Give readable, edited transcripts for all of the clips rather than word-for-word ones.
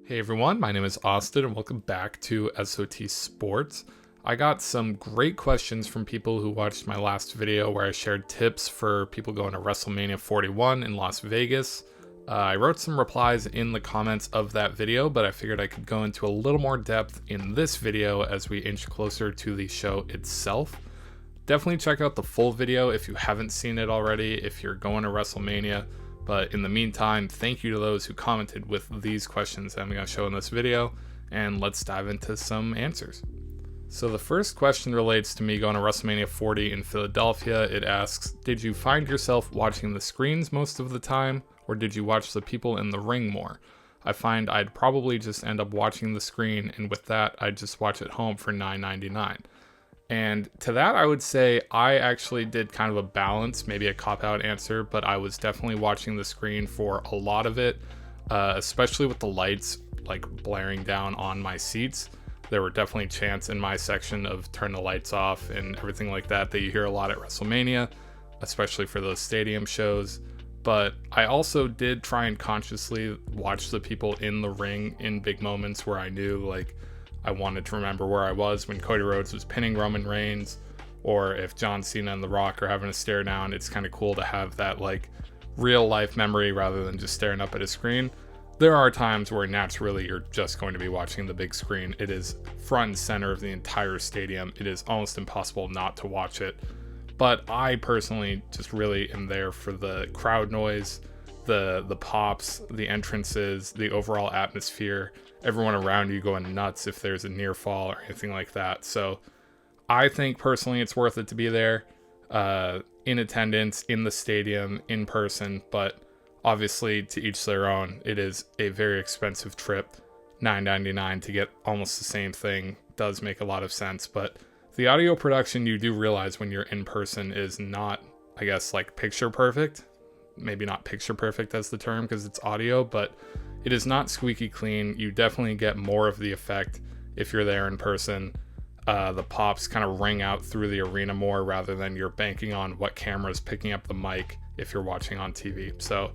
Hey everyone, my name is Austin and welcome back to SOT Sports. I got some great questions from people who watched my last video where I shared tips for people going to WrestleMania 41 in Las Vegas. I wrote some replies in the comments of that video, but I figured I could go into a little more depth in this video as we inch closer to the show itself. Definitely check out the full video if you haven't seen it already, if you're going to WrestleMania. But in the meantime, thank you to those who commented with these questions that I'm going to show in this video, and let's dive into some answers. So the first question relates to me going to WrestleMania 40 in Philadelphia. It asks, did you find yourself watching the screens most of the time, or did you watch the people in the ring more? I find I'd probably just end up watching the screen, and with that, I'd just watch at home for $9.99. And to that, I would say I actually did kind of a balance, maybe a cop-out answer, but I was definitely watching the screen for a lot of it, especially with the lights like blaring down on my seats. There were definitely chants in my section of turn the lights off and everything like that you hear a lot at WrestleMania, especially for those stadium shows. But I also did try and consciously watch the people in the ring in big moments where I knew I wanted to remember where I was when Cody Rhodes was pinning Roman Reigns, or if John Cena and The Rock are having a stare down. It's kind of cool to have that real life memory rather than just staring up at a screen. There are times where naturally you're just going to be watching the big screen. It is front and center of the entire stadium. It is almost impossible not to watch it. But I personally just really am there for the crowd noise, the pops, the entrances, the overall atmosphere, everyone around you going nuts if there's a near fall or anything like that. So I think personally it's worth it to be there, in attendance, in the stadium, in person, but obviously to each their own. It is a very expensive trip. $9.99 to get almost the same thing does make a lot of sense, but the audio production you do realize when you're in person is not, picture perfect. Maybe not picture perfect as the term because it's audio, but it is not squeaky clean. You definitely get more of the effect if you're there in person. The pops kind of ring out through the arena more rather than you're banking on what camera is picking up the mic if you're watching on TV. So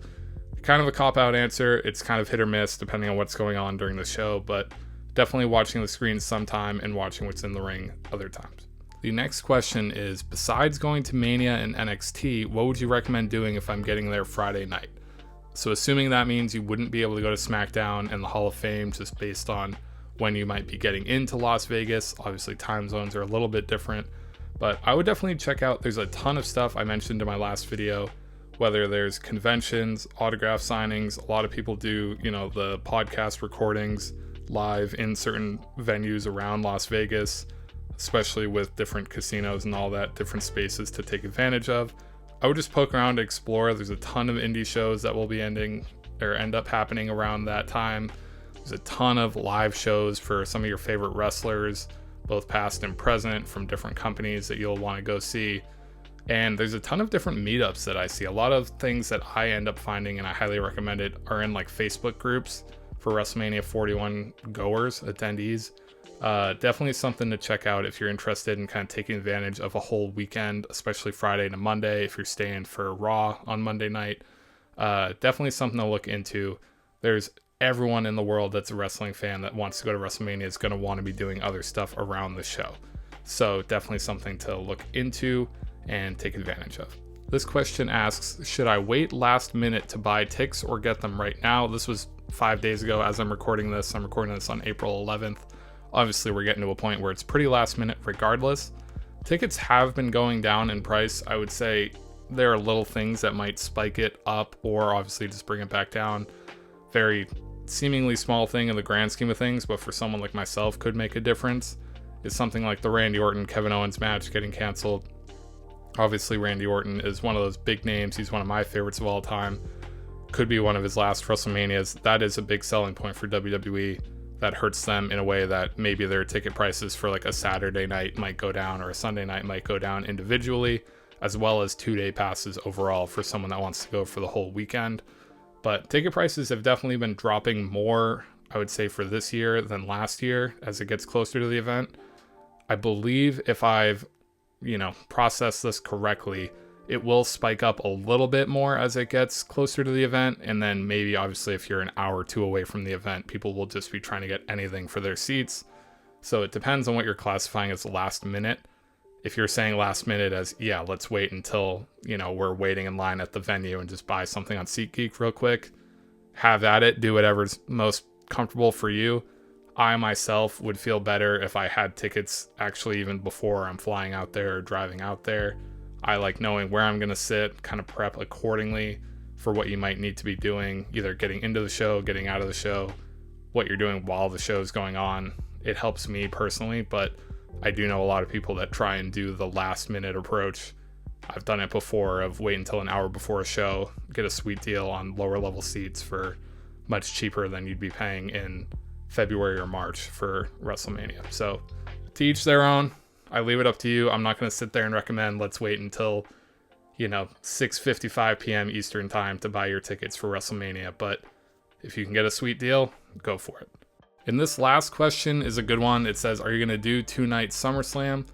kind of a cop-out answer. It's kind of hit or miss depending on what's going on during the show, but definitely watching the screens sometime and watching what's in the ring other times. The next question is, besides going to Mania and NXT, what would you recommend doing if I'm getting there Friday night? So assuming that means you wouldn't be able to go to SmackDown and the Hall of Fame just based on when you might be getting into Las Vegas. Obviously time zones are a little bit different, but I would definitely check out, there's a ton of stuff I mentioned in my last video, whether there's conventions, autograph signings. A lot of people do, the podcast recordings live in certain venues around Las Vegas, especially with different casinos and all that, different spaces to take advantage of. I would just poke around to explore. There's a ton of indie shows that will be end up happening around that time. There's a ton of live shows for some of your favorite wrestlers, both past and present, from different companies that you'll want to go see. And there's a ton of different meetups that I see. A lot of things that I end up finding, and I highly recommend it, are in Facebook groups for WrestleMania 41 goers, attendees. Definitely something to check out if you're interested in kind of taking advantage of a whole weekend, especially Friday to Monday if you're staying for Raw on Monday night. Definitely something to look into. There's everyone in the world that's a wrestling fan that wants to go to WrestleMania is going to want to be doing other stuff around the show. So definitely something to look into and take advantage of. This question asks, should I wait last minute to buy tickets or get them right now? This was 5 days ago as I'm recording this. I'm recording this on April 11th. Obviously, we're getting to a point where it's pretty last minute regardless. Tickets have been going down in price. I would say there are little things that might spike it up or obviously just bring it back down. Very seemingly small thing in the grand scheme of things, but for someone like myself could make a difference. Is something like the Randy Orton-Kevin Owens match getting canceled. Obviously, Randy Orton is one of those big names. He's one of my favorites of all time. Could be one of his last WrestleManias. That is a big selling point for WWE. That hurts them in a way that maybe their ticket prices for a Saturday night might go down or a Sunday night might go down individually, as well as 2-day passes overall for someone that wants to go for the whole weekend. But ticket prices have definitely been dropping more, I would say, for this year than last year as it gets closer to the event. I believe if I've, processed this correctly, It will spike up a little bit more as it gets closer to the event, and then maybe obviously if you're an hour or two away from the event, people will just be trying to get anything for their seats. So it depends on what you're classifying as last minute. If you're saying last minute as, yeah, let's wait until, we're waiting in line at the venue and just buy something on SeatGeek real quick, have at it, do whatever's most comfortable for you. I myself would feel better if I had tickets actually even before I'm flying out there or driving out there. I like knowing where I'm going to sit, kind of prep accordingly for what you might need to be doing, either getting into the show, getting out of the show, what you're doing while the show is going on. It helps me personally, but I do know a lot of people that try and do the last minute approach. I've done it before of wait until an hour before a show, get a sweet deal on lower level seats for much cheaper than you'd be paying in February or March for WrestleMania. So to each their own. I leave it up to you. I'm not going to sit there and recommend let's wait until, 6:55 p.m. Eastern time to buy your tickets for WrestleMania. But if you can get a sweet deal, go for it. And this last question is a good one. It says, are you going to do 2-night SummerSlam?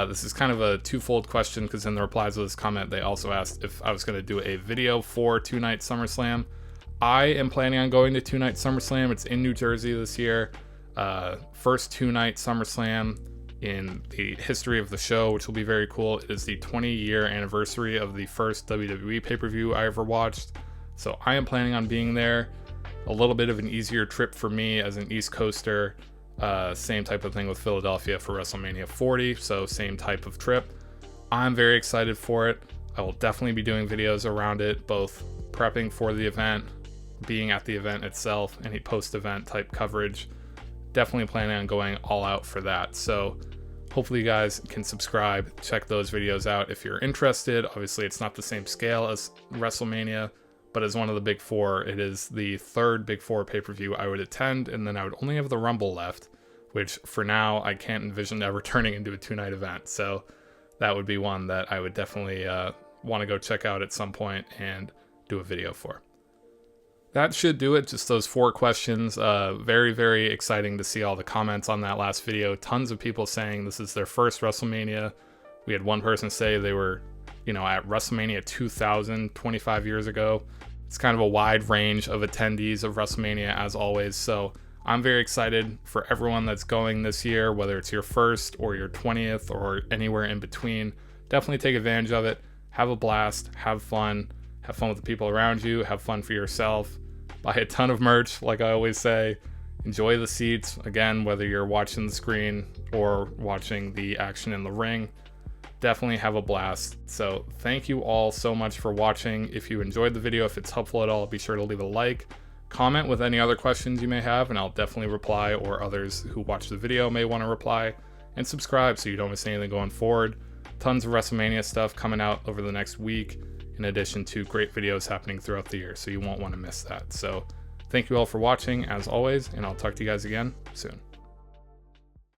This is kind of a twofold question because in the replies to this comment, they also asked if I was going to do a video for 2-night SummerSlam. I am planning on going to 2-night SummerSlam. It's in New Jersey this year. First 2-night SummerSlam in the history of the show, which will be very cool. It is the 20-year anniversary of the first WWE pay-per-view I ever watched. So I am planning on being there. A little bit of an easier trip for me as an East Coaster. Same type of thing with Philadelphia for WrestleMania 40. So same type of trip. I'm very excited for it. I will definitely be doing videos around it, both prepping for the event, being at the event itself, any post-event type coverage. Definitely planning on going all out for that. So hopefully you guys can subscribe, check those videos out if you're interested. Obviously it's not the same scale as WrestleMania, but as one of the big four, it is the third big four pay-per-view I would attend, and then I would only have the Rumble left, which for now I can't envision ever turning into a 2-night event. So that would be one that I would definitely want to go check out at some point and do a video for. That should do it. Just those 4 questions. Very, very exciting to see all the comments on that last video. Tons of people saying this is their first WrestleMania. We had one person say they were, at WrestleMania 2000, 25 years ago. It's kind of a wide range of attendees of WrestleMania as always. So I'm very excited for everyone that's going this year, whether it's your first or your 20th or anywhere in between. Definitely take advantage of it. Have a blast. Have fun. Have fun with the people around you. Have fun for yourself. Buy a ton of merch, like I always say. Enjoy the seats. Again, whether you're watching the screen or watching the action in the ring, definitely have a blast. So thank you all so much for watching. If you enjoyed the video, if it's helpful at all, be sure to leave a like. Comment with any other questions you may have, and I'll definitely reply, or others who watch the video may want to reply. And subscribe so you don't miss anything going forward. Tons of WrestleMania stuff coming out over the next week, in addition to great videos happening throughout the year, so you won't want to miss that. So thank you all for watching, as always, and I'll talk to you guys again soon.